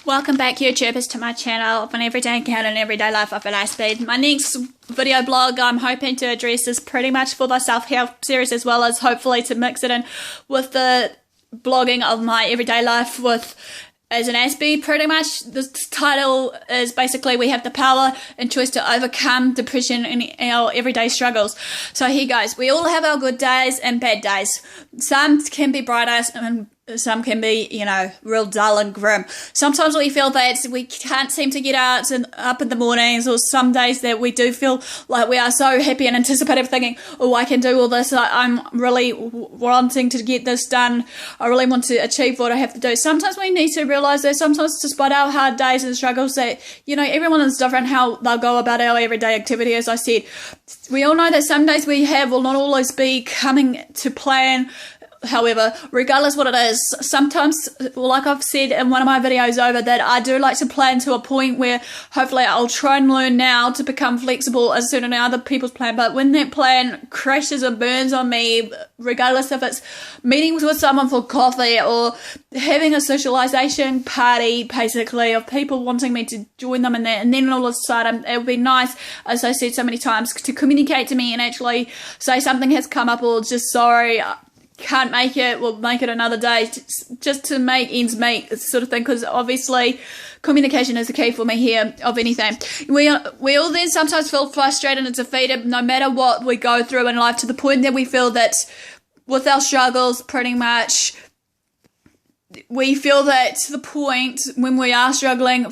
Welcome back, YouTubers, to my channel of an everyday encounter and everyday life of an Aspie. My next video blog, I'm hoping to address is pretty much for the self-help series, as well as hopefully to mix it in with the blogging of my everyday life with as an Aspie. Pretty much the title is basically we have the power and choice to overcome depression and our everyday struggles. So here goes. We all have our good days and bad days. Some can be brighter and some can be, real dull and grim. Sometimes we feel that we can't seem to get out and up in the mornings, or some days that we do feel like we are so happy and anticipative, thinking, oh, I can do all this. I'm really wanting to get this done. I really want to achieve what I have to do. Sometimes we need to realize that sometimes despite our hard days and struggles that, everyone is different how they'll go about our everyday activity. As I said, we all know that some days we have will not always be coming to plan. However, regardless what it is, sometimes, like I've said in one of my videos over, that I do like to plan to a point where hopefully I'll try and learn now to become flexible as soon as other people's plan. But when that plan crashes and burns on me, regardless if it's meetings with someone for coffee or having a socialization party, basically, of people wanting me to join them in that, and then all of a sudden it would be nice, as I said so many times, to communicate to me and actually say something has come up, or just sorry, can't make it, we'll make it another day, just to make ends meet, sort of thing, because obviously communication is the key for me here of anything. We all then sometimes feel frustrated and defeated no matter what we go through in life, to the point that we feel that with our struggles, pretty much we feel that to the point when we are struggling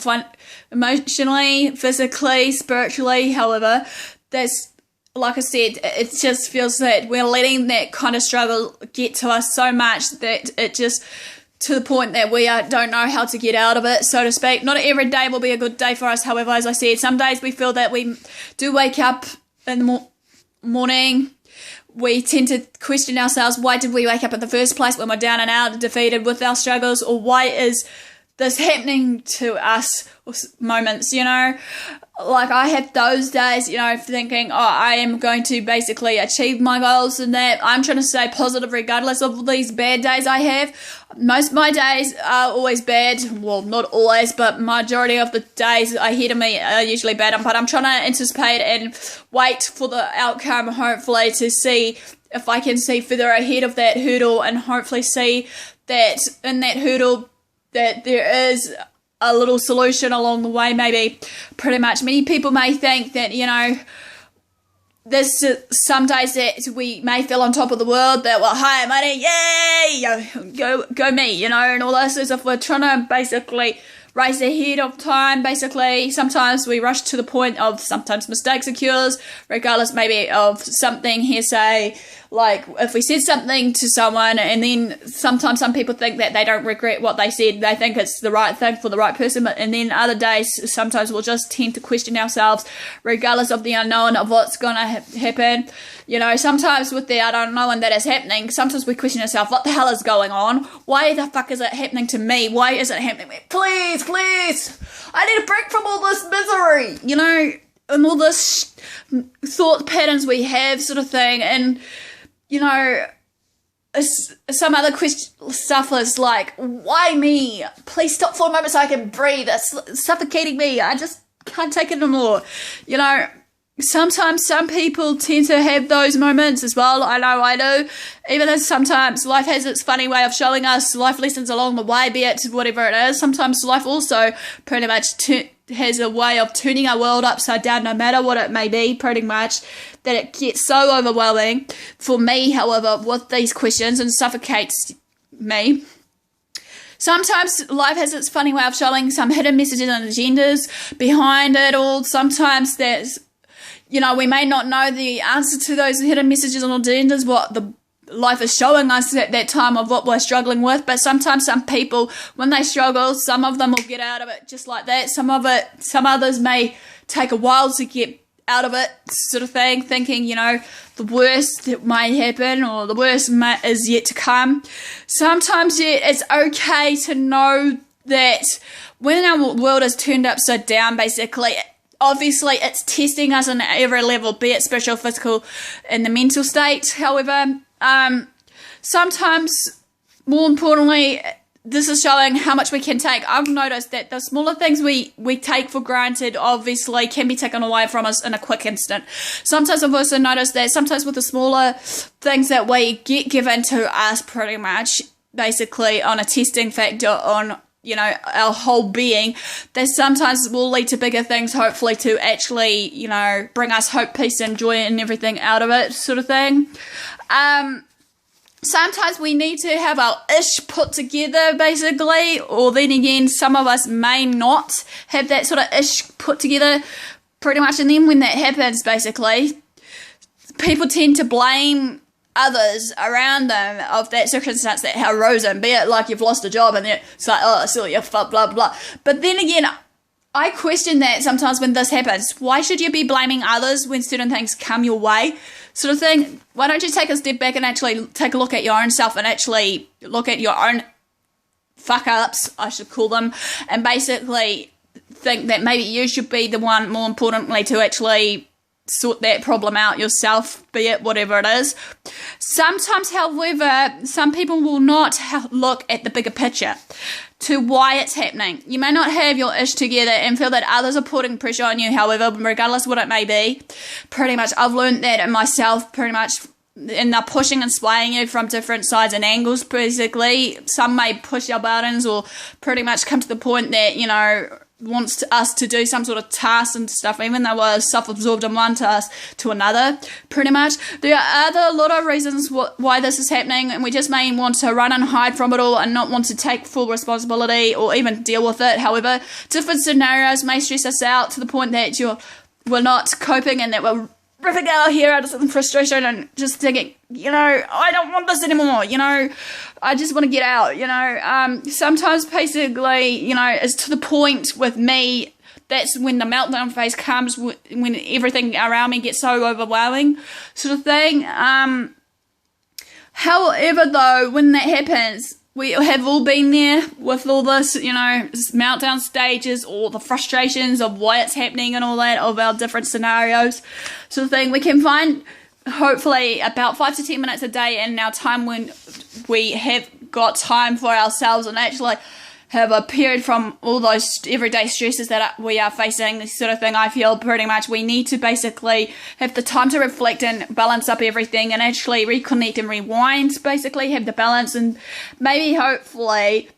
emotionally, physically, spiritually, however, that's, like I said, it just feels that we're letting that kind of struggle get to us so much that it just, to the point that we don't know how to get out of it, so to speak. Not every day will be a good day for us, however, as I said, some days we feel that we do wake up in the morning, we tend to question ourselves, why did we wake up in the first place when we're down and out, defeated with our struggles, or why is this happening to us, or moments, like I have those days, thinking, oh, I am going to basically achieve my goals, and that I'm trying to stay positive regardless of these bad days I have. Most of my days are always bad. Well, not always, but majority of the days ahead of me are usually bad. But I'm trying to anticipate and wait for the outcome, hopefully, to see if I can see further ahead of that hurdle, and hopefully see that in that hurdle that there is a little solution along the way, maybe. Pretty much, many people may think that, there's some days that we may feel on top of the world, that, well, hi, money, yay, go me, and all this, as if we're trying to basically race ahead of time, basically. Sometimes we rush to the point of sometimes mistakes occurs, regardless maybe of something here, say, like if we said something to someone, and then sometimes some people think that they don't regret what they said, they think it's the right thing for the right person, and then other days sometimes we'll just tend to question ourselves regardless of the unknown of what's going to happen. Sometimes with the unknown that is happening, sometimes we question ourselves, what the hell is going on? Why the fuck is it happening to me? Why is it happening to me? Please, I need a break from all this misery, and all this thought patterns we have, sort of thing. And some other stuff is like, why me? Please stop for a moment so I can breathe. It's suffocating me. I just can't take it anymore. Sometimes some people tend to have those moments as well. I know I do. Even though sometimes life has its funny way of showing us life lessons along the way, be it whatever it is. Sometimes life also pretty much has a way of turning our world upside down, no matter what it may be, pretty much, that it gets so overwhelming. For me, however, with these questions, and suffocates me. Sometimes life has its funny way of showing some hidden messages and agendas behind it all. Sometimes there's, we may not know the answer to those hidden messages and agendas, what the life is showing us at that time of what we're struggling with. But sometimes some people, when they struggle, some of them will get out of it just like that. Some others may take a while to get out of it, sort of thing, thinking, the worst that might happen, or the worst is yet to come. Sometimes it's okay to know that when our world is turned upside down, basically, obviously it's testing us on every level, be it spiritual, physical, and the mental state. However, sometimes, more importantly, this is showing how much we can take. I've noticed that the smaller things we take for granted obviously can be taken away from us in a quick instant. Sometimes I've also noticed that sometimes with the smaller things that we get given to us pretty much basically on a testing factor on, you know, our whole being, that sometimes will lead to bigger things, hopefully to actually, you know, bring us hope, peace and joy and everything out of it, sort of thing. Sometimes we need to have our ish put together, basically, or then again, some of us may not have that sort of ish put together, pretty much. And then when that happens, basically, people tend to blame others around them of that circumstance that have arisen, be it like you've lost a job and it's like, oh, silly, blah, blah, blah. But then again, I question that sometimes when this happens. Why should you be blaming others when certain things come your way, sort of thing? Why don't you take a step back and actually take a look at your own self and actually look at your own fuck-ups, I should call them, and basically think that maybe you should be the one, more importantly, to actually sort that problem out yourself, be it whatever it is. Sometimes, however, some people will not look at the bigger picture to why it's happening. You may not have your ish together and feel that others are putting pressure on you, however, regardless of what it may be. Pretty much, I've learned that in myself, pretty much, and they're pushing and swaying you from different sides and angles, basically. Some may push your buttons or pretty much come to the point that, you know, wants us to do some sort of task and stuff, even though we're self-absorbed in one task to another, pretty much. There are a lot of reasons why this is happening, and we just may want to run and hide from it all and not want to take full responsibility or even deal with it. However, different scenarios may stress us out to the point that we're not coping and that we're ripping our hair out of some frustration and just thinking, you know, I don't want this anymore, you know, I just want to get out, you know. Sometimes basically, you know, it's to the point with me, that's when the meltdown phase comes, when everything around me gets so overwhelming, sort of thing. However, though, when that happens, we have all been there with all this, you know, meltdown stages or the frustrations of why it's happening and all that, of our different scenarios, sort of thing. We can find, hopefully, about 5 to 10 minutes a day in our time when we have got time for ourselves and actually have a period from all those everyday stresses that we are facing, this sort of thing. I feel pretty much we need to basically have the time to reflect and balance up everything and actually reconnect and rewind, basically have the balance and maybe hopefully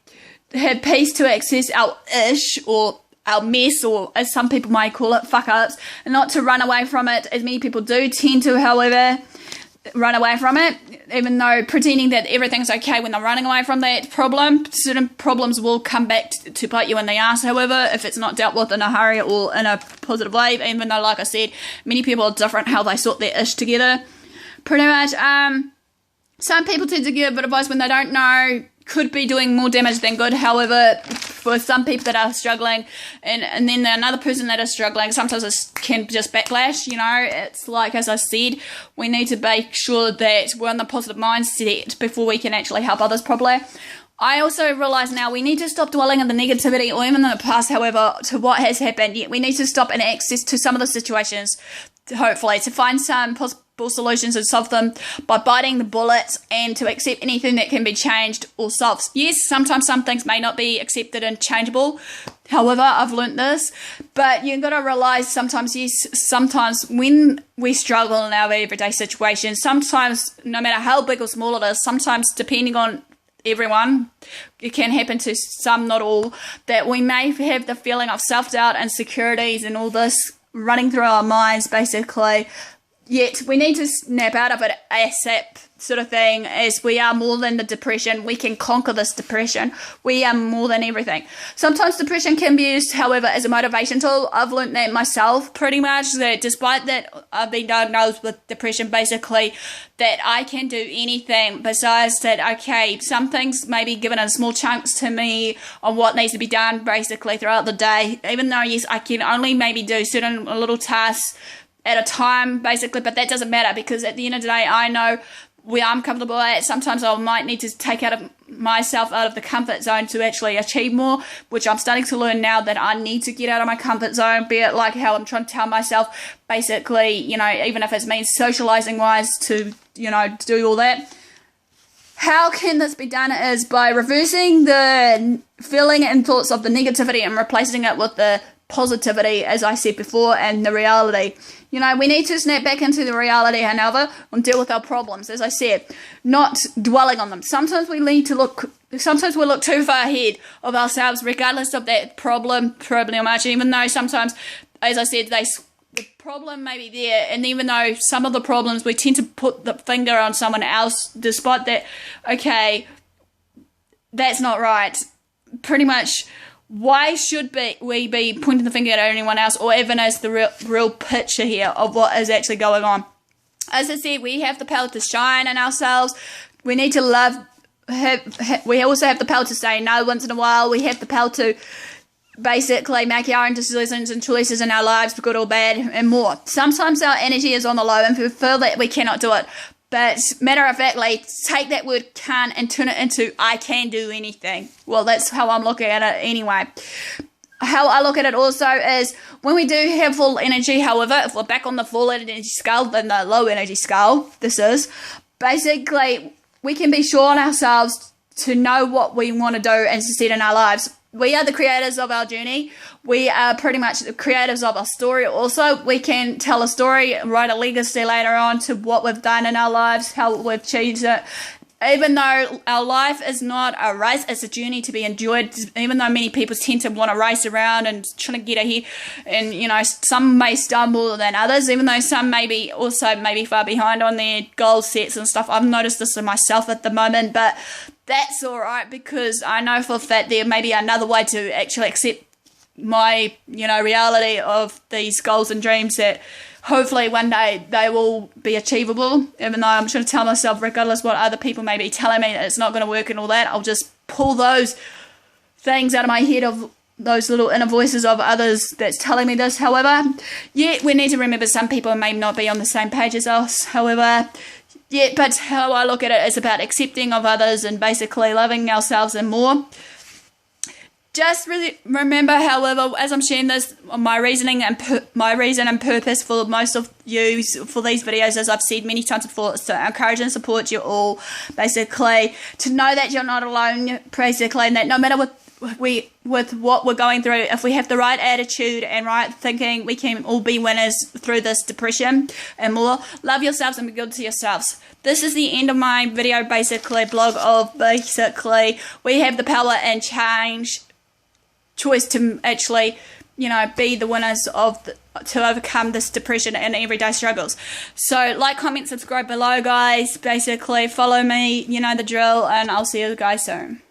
have peace to access our ish or our mess, or as some people might call it, fuck ups, and not to run away from it, as many people do tend to, however, run away from it, even though pretending that everything's okay when they're running away from that problem. Certain problems will come back to bite you in the ass, however, if it's not dealt with in a hurry or in a positive way, even though, like I said, many people are different how they sort their ish together. Pretty much, some people tend to give a bit of advice when they don't know, could be doing more damage than good. However, for some people that are struggling, and then another person that is struggling, sometimes it can just backlash, you know. It's like, as I said, we need to make sure that we're in the positive mindset before we can actually help others properly. I also realise now we need to stop dwelling on the negativity or even in the past, however, to what has happened. Yet we need to stop and access to some of the situations, hopefully, to find some possible solutions and solve them by biting the bullet and to accept anything that can be changed or solved. Yes, sometimes some things may not be accepted and changeable. However, I've learnt this, but you've got to realise sometimes, yes, sometimes when we struggle in our everyday situations, sometimes no matter how big or small it is, sometimes depending on everyone, it can happen to some, not all, that we may have the feeling of self-doubt, insecurities and all this running through our minds, basically. Yet we need to snap out of it ASAP, sort of thing, as we are more than the depression. We can conquer this depression. We are more than everything. Sometimes depression can be used, however, as a motivation tool. I've learned that myself, pretty much, that despite that I've been diagnosed with depression, basically, that I can do anything besides that, okay, some things may be given in small chunks to me on what needs to be done, basically, throughout the day. Even though, yes, I can only maybe do certain little tasks at a time, basically, but that doesn't matter, because at the end of the day, I know where I'm comfortable at. Sometimes I might need to take myself out of the comfort zone to actually achieve more, which I'm starting to learn now that I need to get out of my comfort zone, be it like how I'm trying to tell myself, basically, you know, even if it means socializing wise to, you know, do all that. how can this be done is by reversing the feeling and thoughts of the negativity and replacing it with the positivity, as I said before, and the reality. You know, we need to snap back into the reality, however, and deal with our problems, as I said, not dwelling on them. Sometimes we look too far ahead of ourselves, regardless of that problem much, even though sometimes, as I said, the problem may be there, and even though some of the problems, we tend to put the finger on someone else, despite that, okay, that's not right. Pretty much, why should we be pointing the finger at anyone else, or even as the real picture here of what is actually going on? As I said, we have the power to shine in ourselves. We need to love. We also have the power to say no once in a while. We have the power to basically make our own decisions and choices in our lives, good or bad, and more. Sometimes our energy is on the low and we feel that we cannot do it. But matter of factly, take that word can't and turn it into I can do anything. Well, that's how I'm looking at it anyway. How I look at it also is when we do have full energy, however, if we're back on the full energy scale than the low energy scale, this is, basically, we can be sure on ourselves to know what we want to do and succeed in our lives. We are the creators of our journey. We are pretty much the creators of our story also. We can tell a story, write a legacy later on to what we've done in our lives, how we've changed it. Even though our life is not a race, it's a journey to be enjoyed. Even though many people tend to want to race around and trying to get ahead, and you know, some may stumble than others, even though some may be far behind on their goal sets and stuff. I've noticed this in myself at the moment, but that's alright, because I know for a fact there may be another way to actually accept my, reality of these goals and dreams that hopefully one day they will be achievable. Even though I'm trying to tell myself, regardless what other people may be telling me, that it's not going to work and all that, I'll just pull those things out of my head, of those little inner voices of others that's telling me this. However, yet we need to remember some people may not be on the same page as us. However, but how I look at it is about accepting of others and basically loving ourselves and more. Just really remember, however, as I'm sharing this, my reason and purpose for most of you for these videos, as I've said many times before, is to encourage and support you all, basically, to know that you're not alone, basically, and that no matter with what we're going through, if we have the right attitude and right thinking, we can all be winners through this depression and more. Love yourselves and be good to yourselves. This is the end of my video, basically, blog of basically we have the power and choice to actually, be the winners to overcome this depression and everyday struggles. So like, comment, subscribe below, guys. Basically follow me, you know the drill, and I'll see you guys soon.